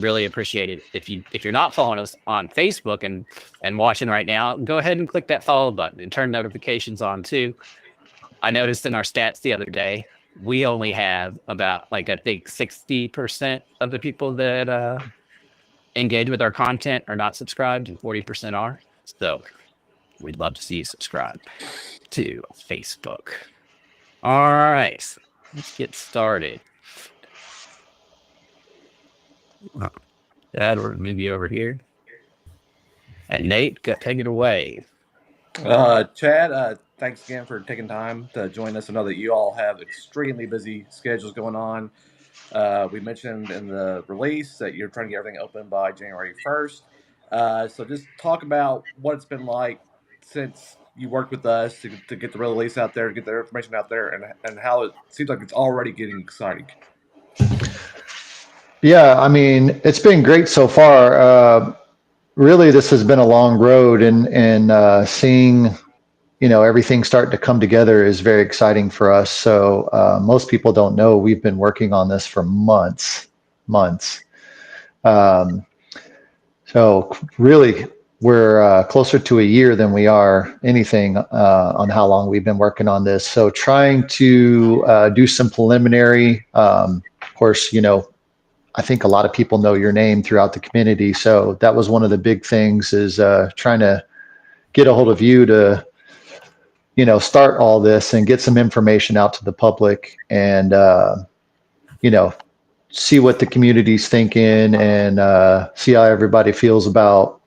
Really appreciate it. If you're not following us on Facebook and watching right now, go ahead and click that follow button and turn notifications on too. I noticed in our stats the other day, we only have about like I think 60% of the people that engage with our content are not subscribed, and 40% are. So we'd love to see you subscribe to Facebook. All right, let's get started. Dad, we're gonna move you over here. And Nate, take it away. Chad, thanks again for taking time to join us. I know that you all have extremely busy schedules going on. We mentioned in the release that you're trying to get everything open by January 1st. So just talk about what it's been like since you worked with us to get the release out there, to get their information out there, and how it seems like it's already getting exciting. Yeah, I mean, it's been great so far. Really, this has been a long road, and seeing everything starting to come together is very exciting for us. So most people don't know we've been working on this for months. Um, so really, we're closer to a year than we are anything on how long we've been working on this. So trying to do some preliminary, of course, I think a lot of people know your name throughout the community. So that was one of the big things, is trying to get a hold of you to, start all this and get some information out to the public, and, see what the community's thinking, and see how everybody feels about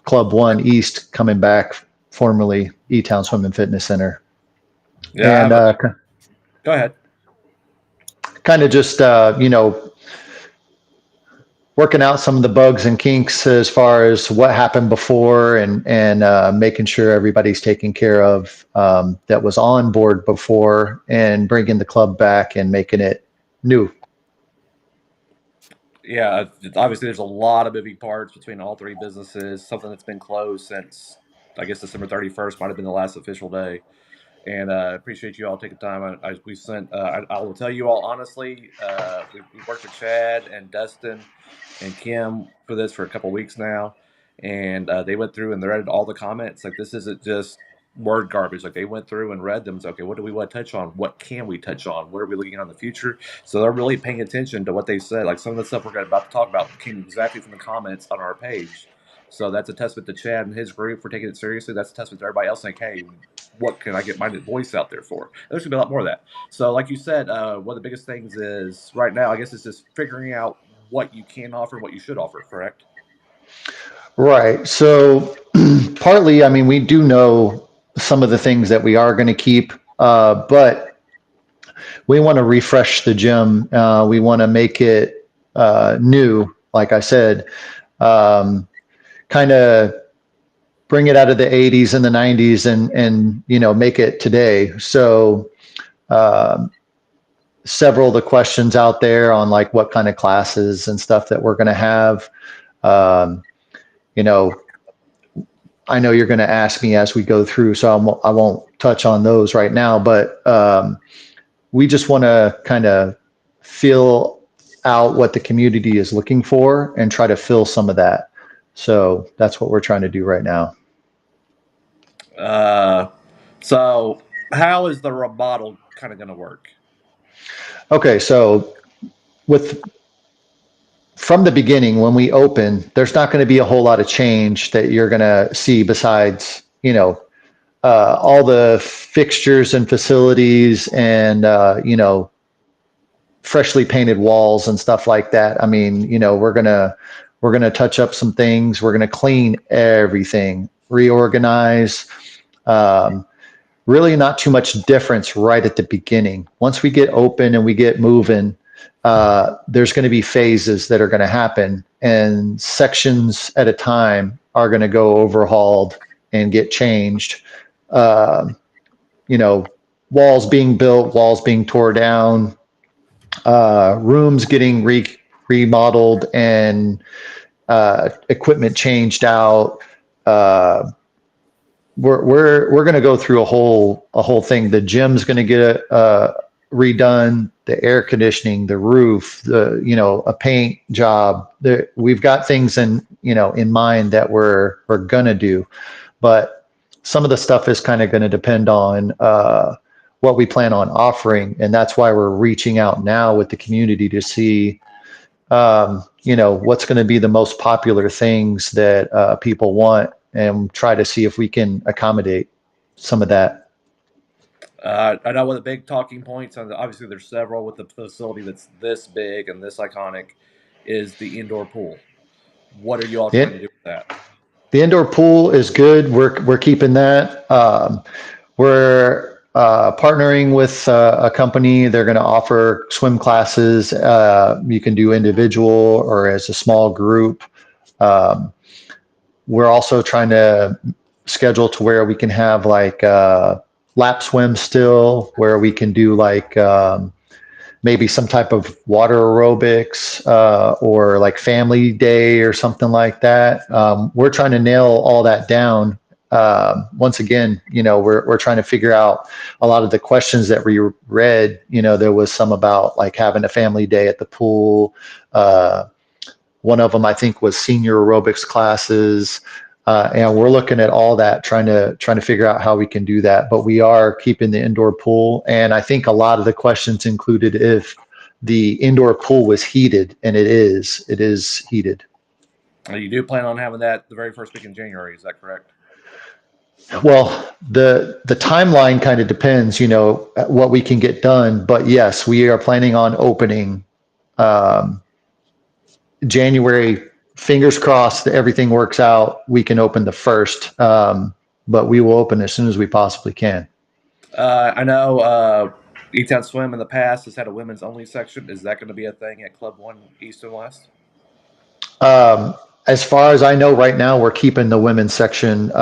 Club 1 East coming back, formerly E-Town Swim and Fitness Center. Yeah, And go ahead. kind of just, working out some of the bugs and kinks as far as what happened before, and making sure everybody's taken care of, that was on board before, and bringing the club back and making it new. Yeah, obviously there's a lot of moving parts between all three businesses. Something that's been closed since, I guess, December 31st might have been the last official day. And appreciate you all taking time. We sent. I will tell you all honestly, we worked with Chad and Dustin and Kim for this for a couple weeks now, and they went through and they read all the comments. Like, this isn't just word garbage. Like, they went through and read them. So, okay, what do we want to touch on? What can we touch on? What are we looking on in the future? So they're really paying attention to what they said. Like, some of the stuff we're about to talk about came exactly from the comments on our page. So that's a testament to Chad and his group for taking it seriously. That's a testament to everybody else saying, hey, what can I get my voice out there for? And there's going to be a lot more of that. So, like you said, one of the biggest things is right now, I guess, is just figuring out what you can offer, what you should offer, correct? Right. So partly, I mean, we do know some of the things that we are going to keep, but we want to refresh the gym. We want to make it new, like I said, kind of bring it out of the 80s and the 90s, and make it today. So several of the questions out there on like what kind of classes and stuff that we're going to have. Um, I know you're going to ask me as we go through, so I won't touch on those right now, but we just want to kind of feel out what the community is looking for and try to fill some of that. So that's what we're trying to do right now. So how is the remodel kind of going to work? Okay, so from the beginning, when we open, there's not going to be a whole lot of change that you're going to see besides, all the fixtures and facilities, and, freshly painted walls and stuff like that. I mean, we're going to touch up some things. We're going to clean everything, reorganize. Really not too much difference right at the beginning. Once we get open and we get moving, there's going to be phases that are going to happen, and sections at a time are going to go overhauled and get changed. Walls being built, walls being tore down, rooms getting remodeled, and equipment changed out. We're going to go through a whole thing. The gym's going to get redone. the air conditioning, the roof, a paint job. We've got things in mind that we're gonna do, but some of the stuff is kind of going to depend on what we plan on offering, and that's why we're reaching out now with the community to see what's going to be the most popular things that people want, and try to see if we can accommodate some of that. I know one of the big talking points, and obviously there's several with the facility that's this big and this iconic, is the indoor pool. What are you all trying to do with that? The indoor pool is good. We're keeping that. We're partnering with a company. They're going to offer swim classes. You can do individual or as a small group. We're also trying to schedule to where we can have like lap swim still, where we can do like maybe some type of water aerobics or like family day or something like that. We're trying to nail all that down. Once again, we're trying to figure out a lot of the questions that we read. There was some about like having a family day at the pool. One of them, I think, was senior aerobics classes. And we're looking at all that, trying to figure out how we can do that. But we are keeping the indoor pool. And I think a lot of the questions included if the indoor pool was heated, and it is heated. You do plan on having that the very first week in January, is that correct? Well, the timeline kind of depends, what we can get done. But yes, we are planning on opening January. Fingers crossed that everything works out. We can open the 1st, but we will open as soon as we possibly can. I know E-Town Swim in the past has had a women's only section. Is that going to be a thing at Club 1 East and West? As far as I know right now, we're keeping the women's section.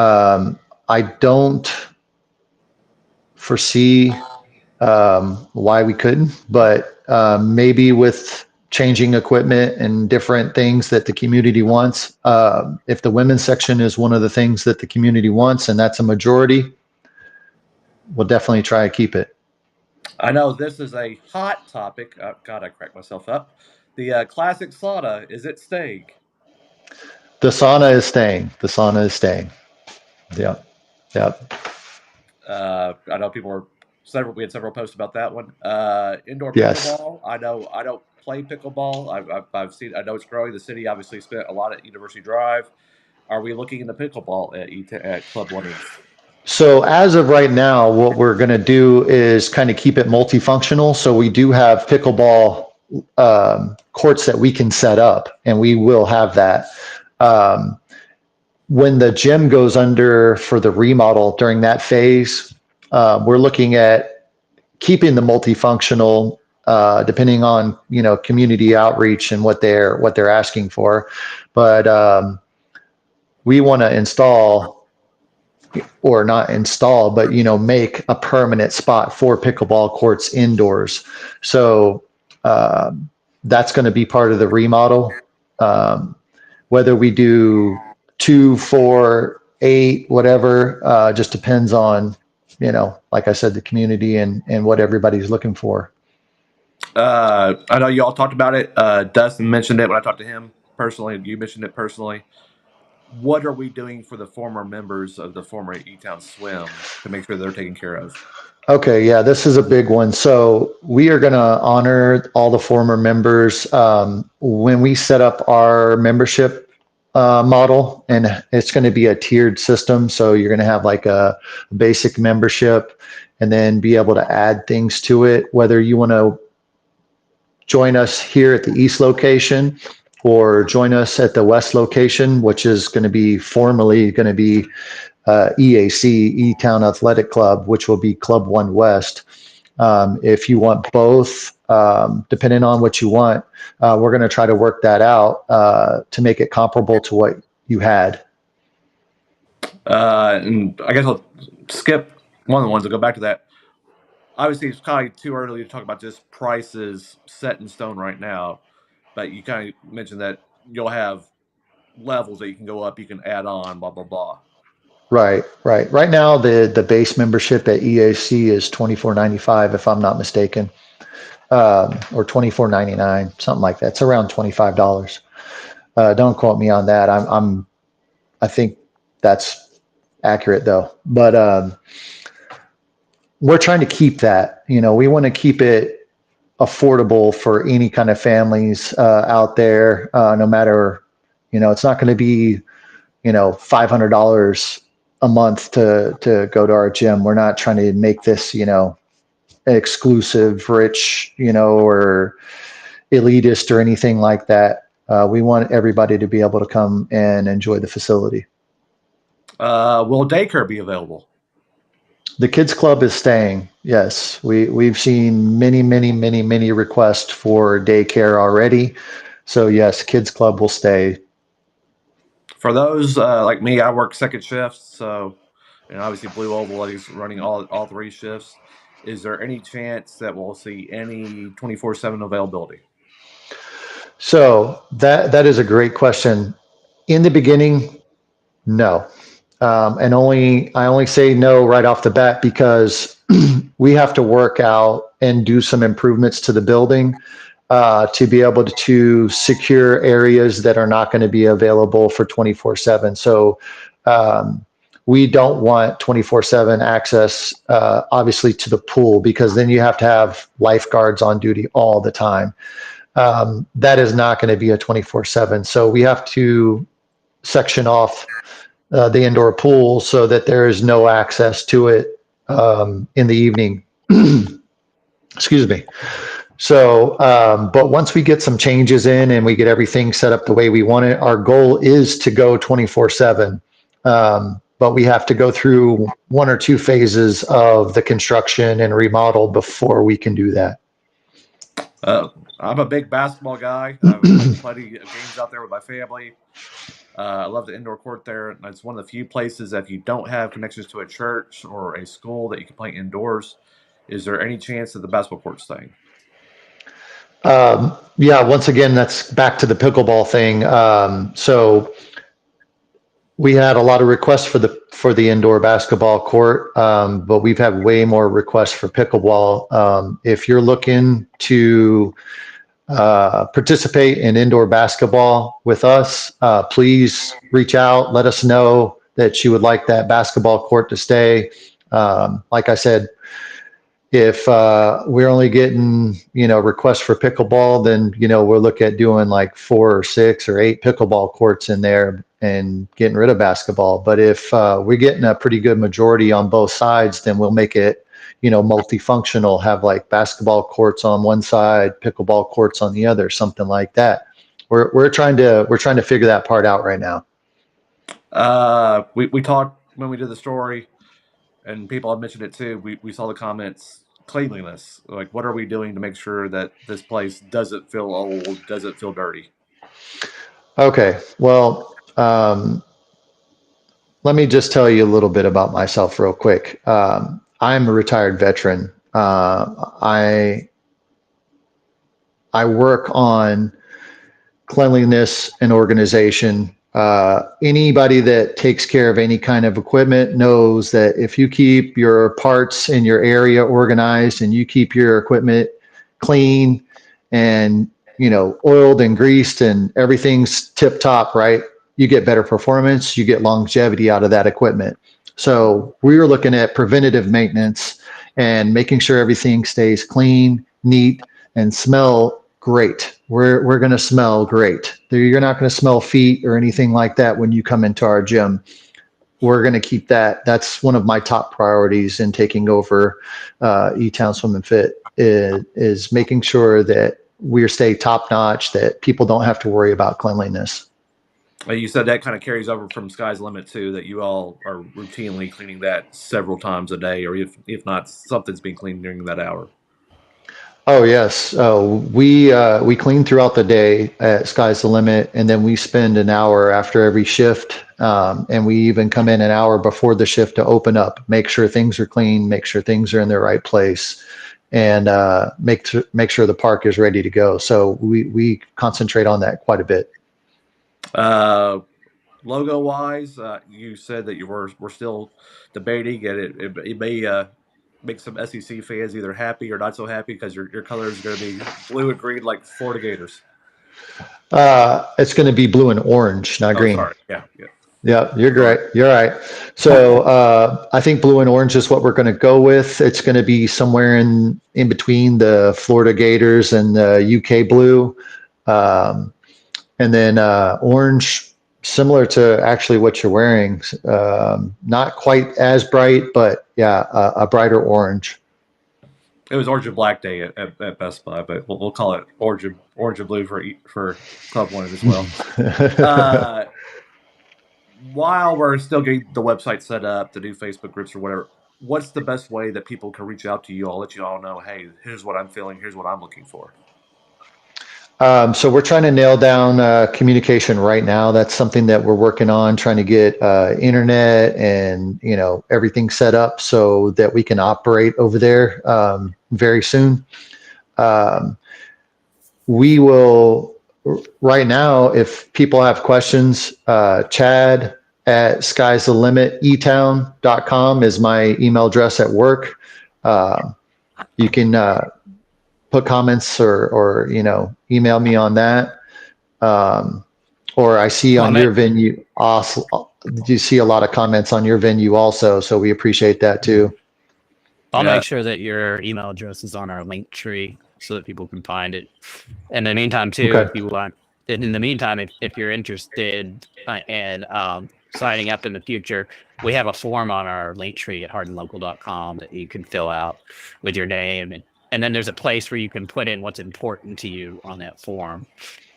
I don't foresee why we couldn't, but maybe with changing equipment and different things that the community wants. If the women's section is one of the things that the community wants, and that's a majority, we'll definitely try to keep it. I know this is a hot topic. God, I cracked myself up. The classic sauna, is it staying? The sauna is staying. The sauna is staying. Yeah. Yeah. I know we had several posts about that one. Indoor Yes. pickleball. I know I don't play pickleball. I've seen. I know it's growing. The city obviously spent a lot at University Drive. Are we looking into pickleball at Club 1 East? So as of right now, what we're going to do is kind of keep it multifunctional. So we do have pickleball courts that we can set up, and we will have that. When the gym goes under for the remodel during that phase, we're looking at keeping the multifunctional, depending on community outreach and what they're asking for. But we want to install, or not install, but make a permanent spot for pickleball courts indoors. So that's going to be part of the remodel. Whether we do 2, 4, 8, whatever, just depends on, like I said, the community and what everybody's looking for. I know you all talked about it. Dustin mentioned it when I talked to him personally. You mentioned it personally. What are we doing for the former members of the former E-Town Swim to make sure they're taken care of? Okay, yeah, this is a big one. So we are going to honor all the former members when we set up our membership model, and it's going to be a tiered system. So you're going to have like a basic membership, and then be able to add things to it, whether you want to join us here at the East location or join us at the West location, which is going to be formally going to be EAC, E-Town Athletic Club, which will be Club 1 West. If you want both, depending on what you want, we're going to try to work that out to make it comparable to what you had. And I guess I'll skip one of the ones and go back to that. Obviously, it's kind of too early to talk about just prices set in stone right now, but you kind of mentioned that you'll have levels that you can go up, you can add on, blah, blah, blah. Right. Right now, the base membership at EAC is $24.95, if I'm not mistaken. or $24.99, something like that. It's around $25. Don't quote me on that. I think that's accurate though. But we're trying to keep that. We want to keep it affordable for any kind of families out there. No matter, it's not going to be, $500 a month to go to our gym. We're not trying to make this, exclusive, rich, or elitist or anything like that. We want everybody to be able to come and enjoy the facility. Will daycare be available? The kids club is staying. Yes, we've seen many requests for daycare already. So yes, kids club will stay. For those like me, I work second shifts, so and obviously Blue Oval is running all three shifts. Is there any chance that we'll see any 24/7 availability? So that is a great question. In the beginning, no. And I only say no right off the bat because we have to work out and do some improvements to the building to be able to secure areas that are not going to be available for 24/7. So we don't want 24/7 access, obviously, to the pool, because then you have to have lifeguards on duty all the time. That is not going to be a 24/7. So we have to section off the indoor pool so that there is no access to it in the evening. Excuse me. So, but once we get some changes in and we get everything set up the way we want it, our goal is to go 24/7. But we have to go through one or two phases of the construction and remodel before we can do that. I'm a big basketball guy. I've played plenty of games out there with my family. I love the indoor court there. It's one of the few places that if you don't have connections to a church or a school that you can play indoors. Is there any chance that the basketball court's staying? Yeah, once again, that's back to the pickleball thing. So we had a lot of requests for the indoor basketball court, but we've had way more requests for pickleball. If you're looking to participate in indoor basketball with us, please reach out. Let us know that you would like that basketball court to stay. Like I said, if we're only getting requests for pickleball, then we'll look at doing like 4 or 6 or 8 pickleball courts in there and getting rid of basketball. But if we're getting a pretty good majority on both sides, then we'll make it multifunctional, have like basketball courts on one side, pickleball courts on the other, something like that. We're trying to figure that part out right now. We talked when we did the story, and people have mentioned it too. We saw the comments. Cleanliness, like what are we doing to make sure that this place doesn't feel old, doesn't feel dirty? Okay, well, let me just tell you a little bit about myself real quick. I'm a retired veteran. I work on cleanliness and organization. Anybody that takes care of any kind of equipment knows that if you keep your parts in your area organized and you keep your equipment clean and oiled and greased and everything's tip top, right, you get better performance, you get longevity out of that equipment. So we were looking at preventative maintenance and making sure everything stays clean, neat, and smell great. We're going to smell great. You're not going to smell feet or anything like that when you come into our gym. We're going to keep that. That's one of my top priorities in taking over E-Town Swim and Fit is making sure that we stay top notch, that people don't have to worry about cleanliness. You said that kind of carries over from Sky's Limit too, that you all are routinely cleaning that several times a day, or if not, something's being cleaned during that hour. Oh yes, we clean throughout the day at Sky's the Limit, and then we spend an hour after every shift, and we even come in an hour before the shift to open up, make sure things are clean, make sure things are in the right place, and make sure the park is ready to go. So we concentrate on that quite a bit. Logo wise, you said that we're still debating, and it may make some SEC fans either happy or not so happy because your color is going to be blue and green like Florida Gators? It's going to be blue and orange, not Oh, green. sorry. Yeah. Yeah, you're great. You're right. So I think blue and orange is what we're going to go with. It's going to be somewhere in between the Florida Gators and the UK blue, and then orange, similar to actually what you're wearing. Not quite as bright, but yeah, a brighter orange. It was orange and black day at Best Buy, but we'll call it orange and blue for Club One as well. While we're still getting the website set up, the new Facebook groups or whatever, what's the best way that people can reach out to you? I'll let you all know, hey, here's what I'm feeling, here's what I'm looking for. So we're trying to nail down communication right now. That's something that we're working on, trying to get internet and everything set up so that we can operate over there very soon. We will right now, if people have questions, Chad at skiesthelimit.etown.com is my email address at work. You can put comments or email me on that. Or I see on your venue, also, you see a lot of comments on your venue also, so we appreciate that too. I'll make sure that your email address is on our link tree so that people can find it. In the meantime, too, Okay. if you want, in the meantime, if you're interested in signing up in the future, we have a form on our link tree at hardinlocal.com that you can fill out with your name. And then there's a place where you can put in what's important to you on that form.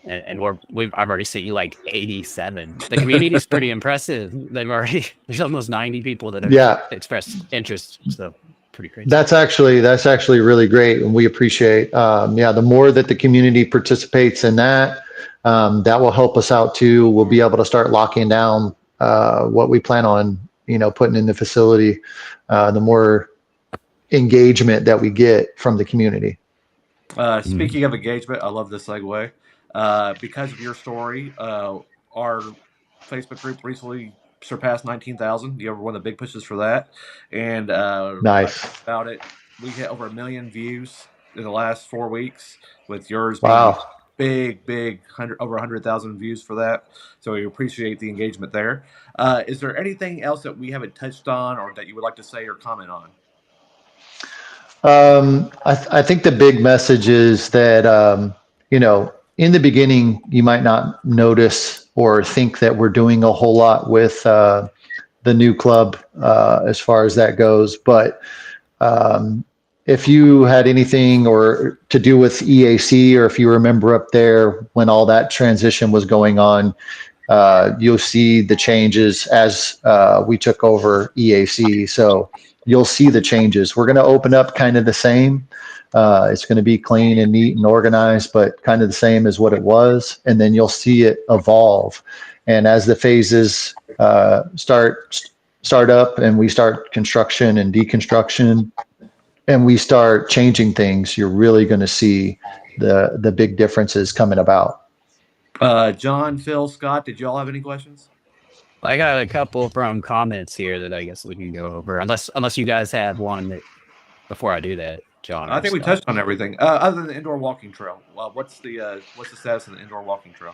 And I've already seen you like 87. The community is pretty impressive. There's almost 90 people that have expressed interest. So pretty crazy. That's actually really great, and we appreciate. The more that the community participates in that, that will help us out too. We'll be able to start locking down what we plan on, putting in the facility. The more engagement that we get from the community. Speaking of engagement, I love this segue. Because of your story, our Facebook group recently surpassed 19,000. You were one of the big pushes for that. And nice. About it, we hit over 1 million views in the last 4 weeks, with yours being big, over 100,000 views for that. So we appreciate the engagement there. Is there anything else that we haven't touched on or that you would like to say or comment on? I think the big message is that, in the beginning, you might not notice or think that we're doing a whole lot with the new club as far as that goes. But if you had anything or to do with EAC, or if you remember up there when all that transition was going on, you'll see the changes as we took over EAC. So you'll see the changes. We're going to open up kind of the same. It's going to be clean and neat and organized, but kind of the same as what it was. And then you'll see it evolve. And as the phases start up and we start construction and deconstruction and we start changing things, you're really going to see the big differences coming about. John, Phil, Scott, did you all have any questions? I got a couple from comments here that I guess we can go over, unless you guys have one that before I do that, John. I think we touched on everything other than the indoor walking trail. What's the status of the indoor walking trail?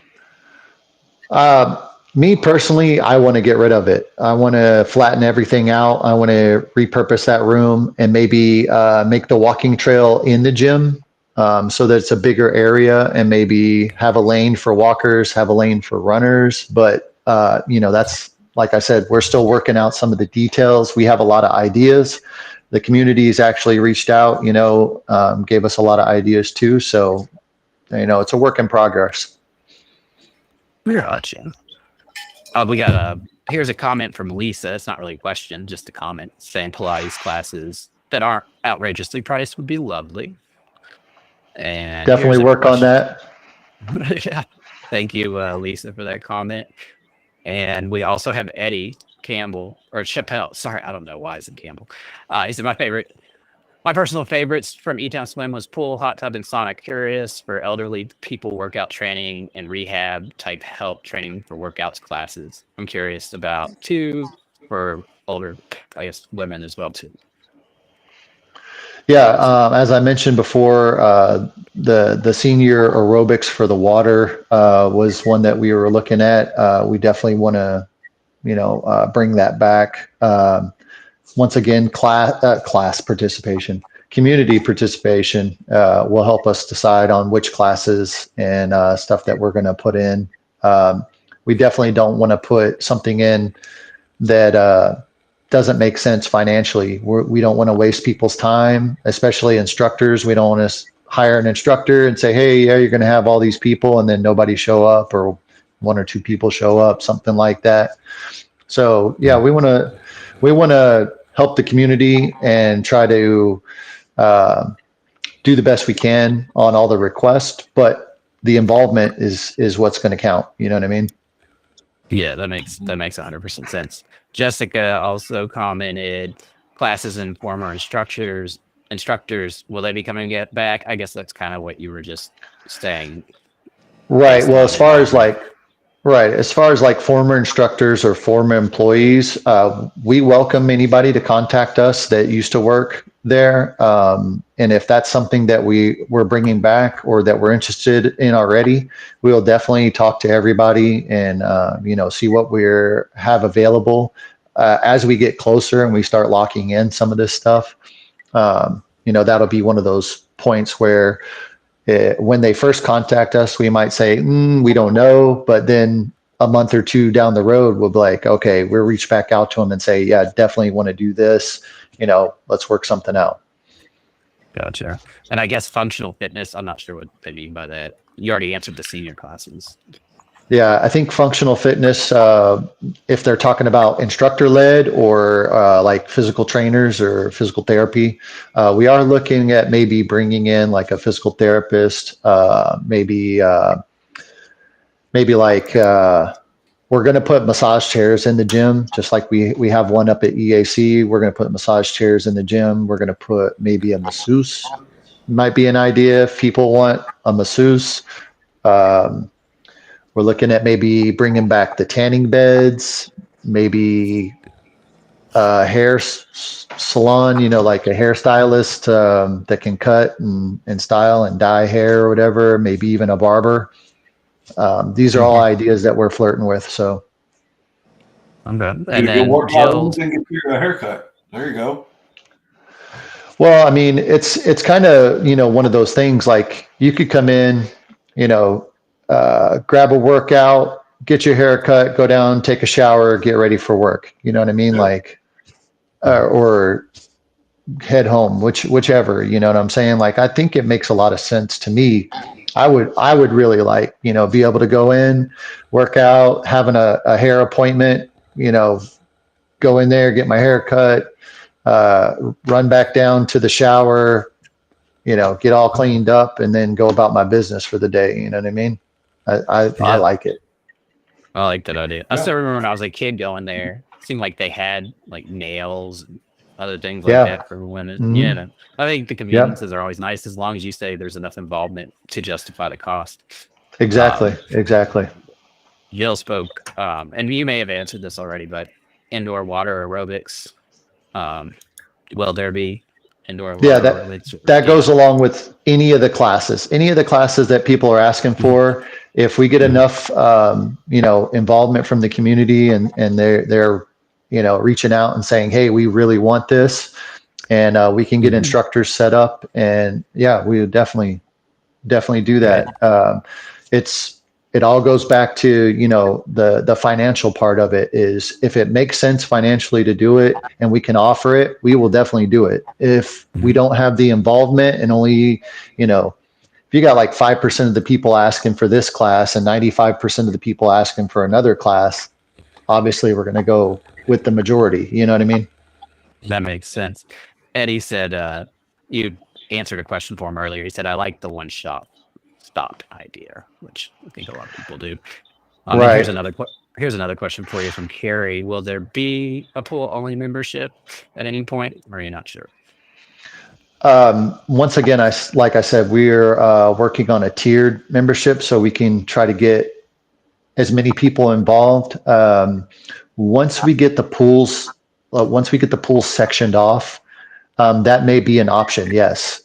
Me personally, I want to get rid of it. I want to flatten everything out. I want to repurpose that room and maybe make the walking trail in the gym so that it's a bigger area, and maybe have a lane for walkers, have a lane for runners. But that's, like I said, we're still working out some of the details. We have a lot of ideas. The community's actually reached out, gave us a lot of ideas too. So, it's a work in progress. Gotcha. We got here's a comment from Lisa. It's not really a question, just a comment saying Pilates classes that aren't outrageously priced would be lovely. And definitely work on that. Yeah. Thank you, Lisa, for that comment. And we also have Eddie Campbell or Chappelle. Sorry, I don't know why it's in Campbell. He said my personal favorites from E-Town Swim was pool, hot tub, and sauna. Curious for elderly people, workout training and rehab type help training for workouts classes. I'm curious about too for older, I guess, women as well too. Yeah, as I mentioned before, the senior aerobics for the water was one that we were looking at. We definitely want to, bring that back. Once again, class participation, community participation will help us decide on which classes and stuff that we're going to put in. We definitely don't want to put something in that doesn't make sense financially. We don't want to waste people's time, especially instructors. We don't want to hire an instructor and say, hey, yeah, you're going to have all these people, and then nobody show up, or one or two people show up, something like that. So yeah, we want to help the community and try to do the best we can on all the requests, but the involvement is what's going to count. You know what I mean? Yeah, that makes 100% sense. Jessica also commented, classes and former instructors, will they be coming back? I guess that's kind of what you were just saying. Right. Well, as far as like former instructors or former employees, we welcome anybody to contact us that used to work there. And if that's something that we're bringing back or that we're interested in already, we'll definitely talk to everybody and, see what we have available. As we get closer and we start locking in some of this stuff, that'll be one of those points where when they first contact us, we might say, we don't know, but then a month or two down the road, we'll be like, okay, we'll reach back out to them and say, yeah, definitely want to do this. Let's work something out. Gotcha. And I guess functional fitness, I'm not sure what they mean by that. You already answered the senior classes. Yeah, I think functional fitness, if they're talking about instructor led or like physical trainers or physical therapy, we are looking at maybe bringing in like a physical therapist, maybe like we're going to put massage chairs in the gym, just like we have one up at EAC. We're going to put massage chairs in the gym. We're going to put maybe a masseuse. Might be an idea if people want a masseuse. We're looking at maybe bringing back the tanning beds, maybe a hair salon, like a hairstylist that can cut and style and dye hair or whatever, maybe even a barber. These are all ideas that we're flirting with. So I'm done. And then Jill, and get your haircut. There you go. Well, I mean, it's kind of, one of those things like you could come in, grab a workout, get your hair cut, go down, take a shower, get ready for work. You know what I mean? Yeah. Like, or head home, whichever, you know what I'm saying? Like, I think it makes a lot of sense to me. I would really like, be able to go in, work out, having a hair appointment, go in there, get my hair cut, run back down to the shower, get all cleaned up and then go about my business for the day. You know what I mean? I like it. I like that idea. I still remember when I was a kid going there, it seemed like they had like nails and other things like that for women. Mm-hmm. I think the conveniences are always nice as long as you say there's enough involvement to justify the cost. Exactly. Jill spoke, and you may have answered this already, but indoor water aerobics, will there be indoor water aerobics? That goes along with any of the classes that people are asking for. If we get enough, involvement from the community and they're reaching out and saying, hey, we really want this, and we can get instructors set up, and we would definitely do that. It all goes back to, the financial part of it is if it makes sense financially to do it and we can offer it, we will definitely do it. If we don't have the involvement and only, if you got like 5% of the people asking for this class and 95% of the people asking for another class, obviously we're going to go with the majority. You know what I mean? That makes sense. Eddie said, you answered a question for him earlier. He said, I like the one-stop idea, which I think a lot of people do. Right. Here's another question for you from Carrie. Will there be a pool-only membership at any point, or are you not sure? Once again, like I said, we're working on a tiered membership so we can try to get as many people involved. Once we get the pools sectioned off, that may be an option. Yes,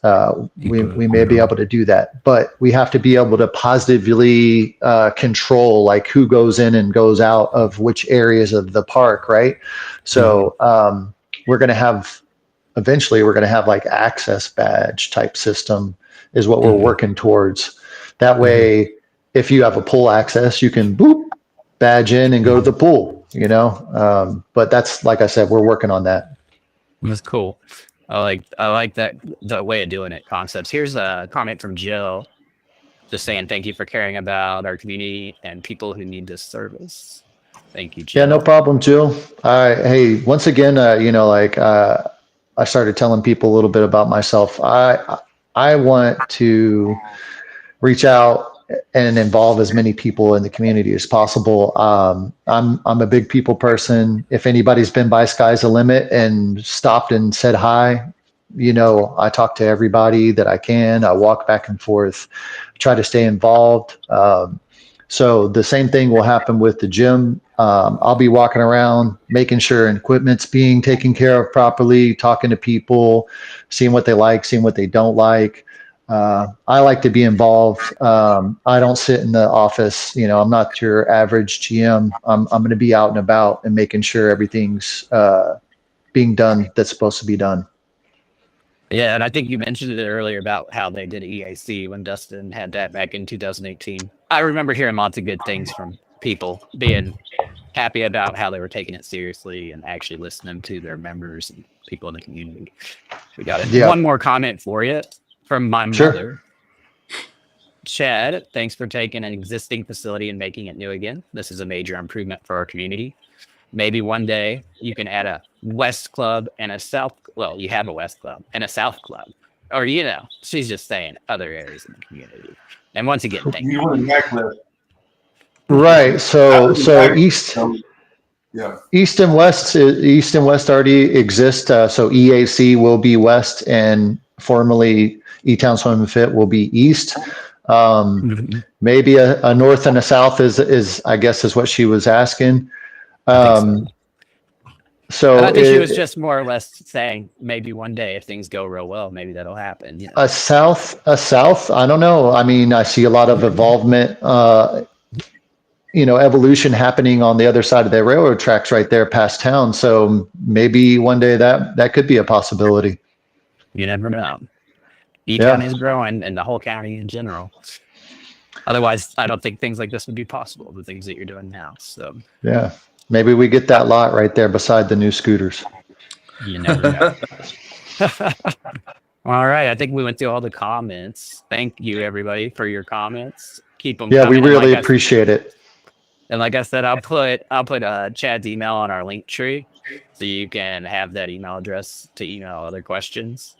we may be able to do that, but we have to be able to positively control like who goes in and goes out of which areas of the park, right? So we're going to have eventually like access badge type system is what we're working towards. That way, if you have a pool access, you can boop badge in and go to the pool. But that's like I said, we're working on that. That's cool. I like that the way of doing it concepts. Here's a comment from Jill, just saying thank you for caring about our community and people who need this service. Thank you, Jill. Yeah, no problem, Jill. Hey, once again, I started telling people a little bit about myself. I want to reach out and involve as many people in the community as possible. I'm a big people person. If anybody's been by Sky's the Limit and stopped and said hi, I talk to everybody that I can. I walk back and forth, try to stay involved. So the same thing will happen with the gym. I'll be walking around, making sure equipment's being taken care of properly, talking to people, seeing what they like, seeing what they don't like. I like to be involved. I don't sit in the office. I'm not your average GM. I'm going to be out and about and making sure everything's being done that's supposed to be done. Yeah, and I think you mentioned it earlier about how they did EAC when Dustin had that back in 2018. I remember hearing lots of good things from people being happy about how they were taking it seriously and actually listening to their members and people in the community. We got it. Yeah. One more comment for you from my mother. Chad, thanks for taking an existing facility and making it new again. This is a major improvement for our community. Maybe one day you can add a West Club and a South. Well, you have a West Club and a South Club. Or, she's just saying other areas in the community. And once again, thank you. want a necklace. Right. So East. Yeah. East and West already exist. So EAC will be West and formerly E-Town Swim and Fit will be East. Maybe a North and a South is I guess is what she was asking. So I think she was just more or less saying maybe one day if things go real well, maybe that'll happen. A south. I don't know. I mean, I see a lot of involvement, evolution happening on the other side of the railroad tracks right there past town. So maybe one day that could be a possibility. You never know. E-Town is growing and the whole county in general. Otherwise, I don't think things like this would be possible, the things that you're doing now. So yeah. Maybe we get that lot right there beside the new scooters. You never know. All right. I think we went through all the comments. Thank you, everybody, for your comments. Keep them coming. We really appreciate it. And like I said, I'll put Chad's email on our link tree so you can have that email address to email other questions.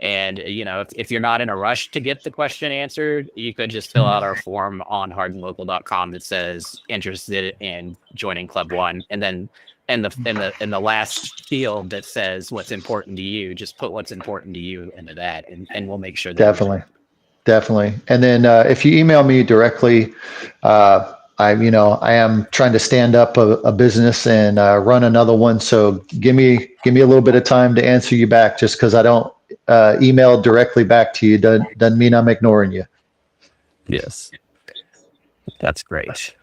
And, if you're not in a rush to get the question answered, you could just fill out our form on hardinlocal.com that says interested in joining Club One. And then in the last field that says what's important to you, just put what's important to you into that and we'll make sure that Definitely. And then if you email me directly, I am trying to stand up a business and run another one. So give me a little bit of time to answer you back. Just because I don't email directly back to you doesn't mean I'm ignoring you. Yes, that's great.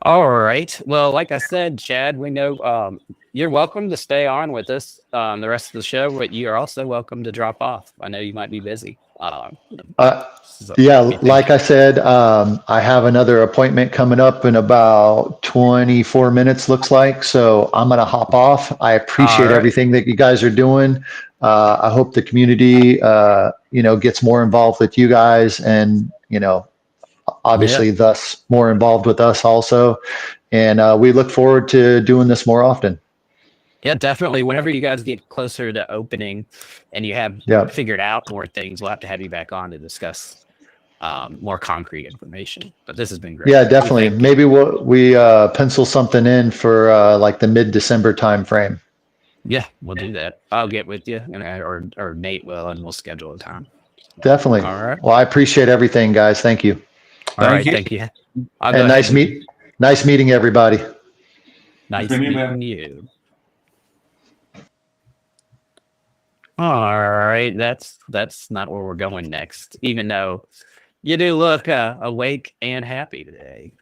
All right. Well, like I said, Chad, we know you're welcome to stay on with us the rest of the show, but you are also welcome to drop off. I know you might be busy. Like I said, I have another appointment coming up in about 24 minutes, looks like. So I'm going to hop off. I appreciate everything that you guys are doing. I hope the community, gets more involved with you guys and, obviously thus more involved with us also. And we look forward to doing this more often. Yeah, definitely. Whenever you guys get closer to opening and you have figured out more things, we'll have to have you back on to discuss more concrete information. But this has been great. Yeah, definitely. Maybe we pencil something in for like the mid-December time frame. Yeah, we'll do that. I'll get with you, or Nate will, and we'll schedule a time. Definitely. All right. Well, I appreciate everything, guys. Thank you. All right. Thank you. And nice meeting everybody. Nice meeting you. All right, that's not where we're going next. Even though you do look awake and happy today.